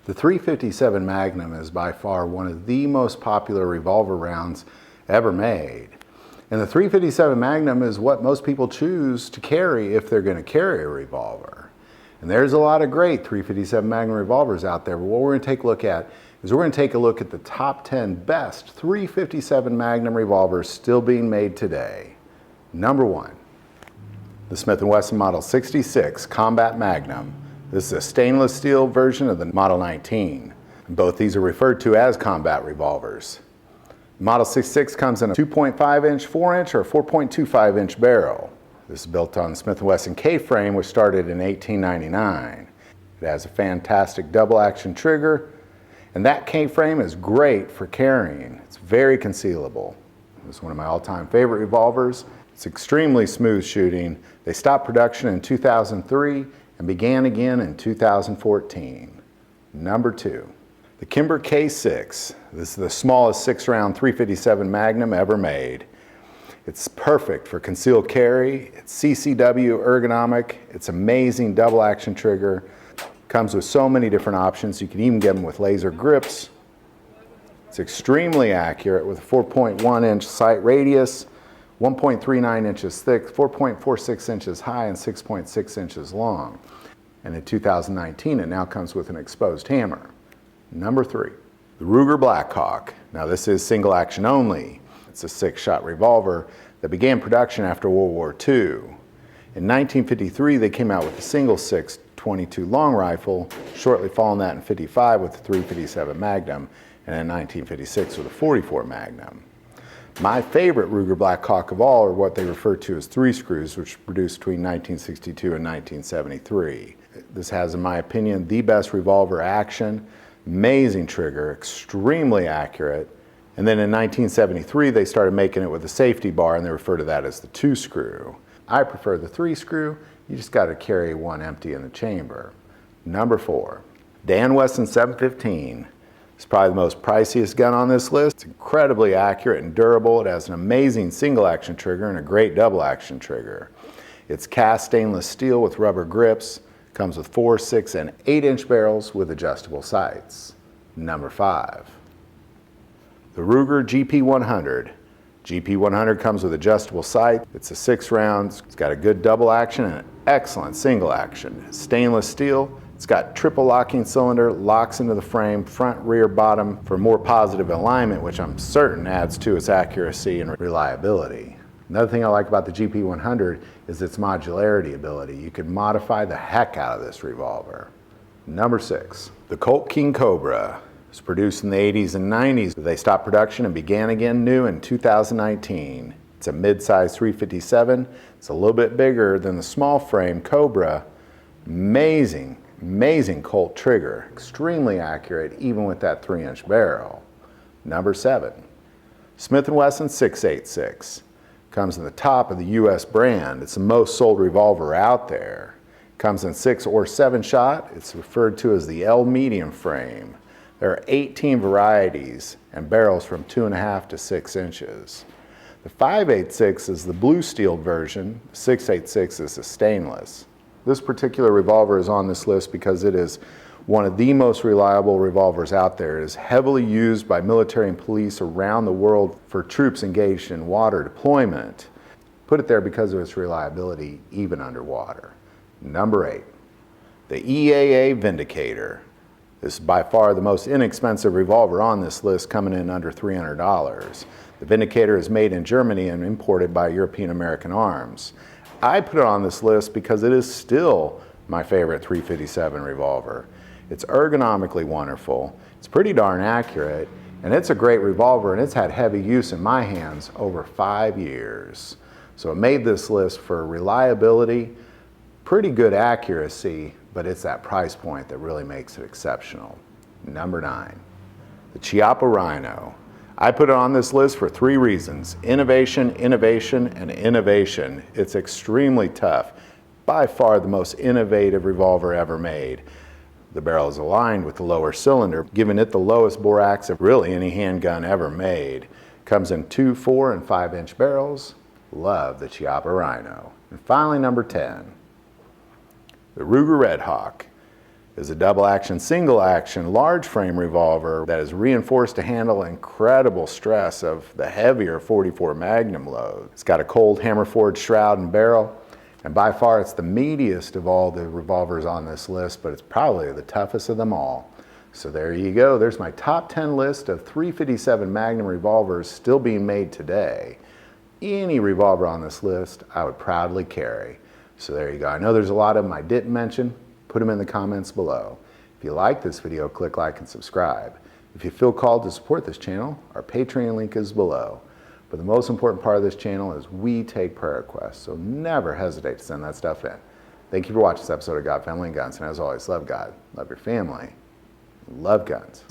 The .357 Magnum is by far one of the most popular revolver rounds ever made. And the .357 Magnum is what most people choose to carry if they're going to carry a revolver. And there's a lot of great .357 Magnum revolvers out there, but what we're going to take a look at is we're going to take a look at the top 10 best .357 Magnum revolvers still being made today. Number 1, the Smith & Wesson Model 66 Combat Magnum. This is a stainless steel version of the Model 19. Both these are referred to as combat revolvers. Model 66 comes in a 2.5 inch, 4 inch, or 4.25 inch barrel. This is built on the Smith & Wesson K-frame, which started in 1899. It has a fantastic double action trigger, and that K-frame is great for carrying. It's very concealable. It's one of my all-time favorite revolvers. It's extremely smooth shooting. They stopped production in 2003 and began again in 2014. Number 2, the Kimber K6. This is the smallest 6-round .357 Magnum ever made. It's perfect for concealed carry. It's CCW ergonomic. It's amazing double action trigger. Comes with so many different options. You can even get them with laser grips. It's extremely accurate with a 4.1 inch sight radius, 1.39 inches thick, 4.46 inches high, and 6.6 inches long. And in 2019, it now comes with an exposed hammer. Number 3, the Ruger Blackhawk. Now this is single action only. It's a 6-shot revolver that began production after World War II. In 1953, they came out with a single 6.22 long rifle, shortly following that in 55 with the .357 Magnum, and in 1956 with a .44 Magnum. My favorite Ruger Blackhawk of all are what they refer to as 3 screws, which were produced between 1962 and 1973. This has, in my opinion, the best revolver action, amazing trigger, extremely accurate. And then in 1973, they started making it with a safety bar, and they refer to that as the 2 screw. I prefer the 3 screw. You just got to carry one empty in the chamber. Number 4, Dan Wesson 715. It's probably the most priciest gun on this list. It's incredibly accurate and durable. It has an amazing single action trigger and a great double action trigger. It's cast stainless steel with rubber grips. Comes with 4, 6, and 8 inch barrels with adjustable sights. Number 5, the Ruger GP100. GP100 comes with adjustable sight. It's a 6 rounds. It's got a good double action and an excellent single action. It's stainless steel. It's got triple locking cylinder, locks into the frame, front, rear, bottom for more positive alignment, which I'm certain adds to its accuracy and reliability. Another thing I like about the GP100 is its modularity ability. You can modify the heck out of this revolver. Number 6, the Colt King Cobra. It was produced in the 80s and 90s. They stopped production and began again new in 2019. It's a mid-size .357. It's a little bit bigger than the small frame Cobra. Amazing Colt trigger, extremely accurate even with that 3 inch barrel. Number 7, Smith & Wesson 686. Comes in the top of the US brand. It's the most sold revolver out there. Comes in 6 or 7 shot. It's referred to as the L medium frame. There are 18 varieties and barrels from 2.5 to 6 inches. The 586 is the blue steel version. The 686 is the stainless. This particular revolver is on this list because it is one of the most reliable revolvers out there. It is heavily used by military and police around the world for troops engaged in water deployment. Put it there because of its reliability even underwater. Number 8, the EAA Vindicator. This is by far the most inexpensive revolver on this list, coming in under $300. The Vindicator is made in Germany and imported by European American Arms. I put it on this list because it is still my favorite .357 revolver. It's ergonomically wonderful, it's pretty darn accurate, and it's a great revolver, and it's had heavy use in my hands over 5 years. So it made this list for reliability, pretty good accuracy, but it's that price point that really makes it exceptional. Number 9, the Chiappa Rhino. I put it on this list for 3 reasons: innovation, innovation, and innovation. It's extremely tough. By far the most innovative revolver ever made. The barrel is aligned with the lower cylinder, giving it the lowest bore axe of really any handgun ever made. Comes in 2, 4, and 5 inch barrels. Love the Chiappa Rhino. And finally, number 10, the Ruger Red Hawk. is a double action, single action, large frame revolver that is reinforced to handle incredible stress of the heavier 44 Magnum load. It's got a Colt hammer forged shroud and barrel, and by far it's the meatiest of all the revolvers on this list, but it's probably the toughest of them all. So there you go, there's my top 10 list of 357 Magnum revolvers still being made today. Any revolver on this list I would proudly carry. So there you go. I know there's a lot of them I didn't mention. Put them in the comments below. If you like this video, click like and subscribe. If you feel called to support this channel, our Patreon link is below. But the most important part of this channel is we take prayer requests, so never hesitate to send that stuff in. Thank you for watching this episode of God, Family, and Guns, and as always, love God, love your family, love guns.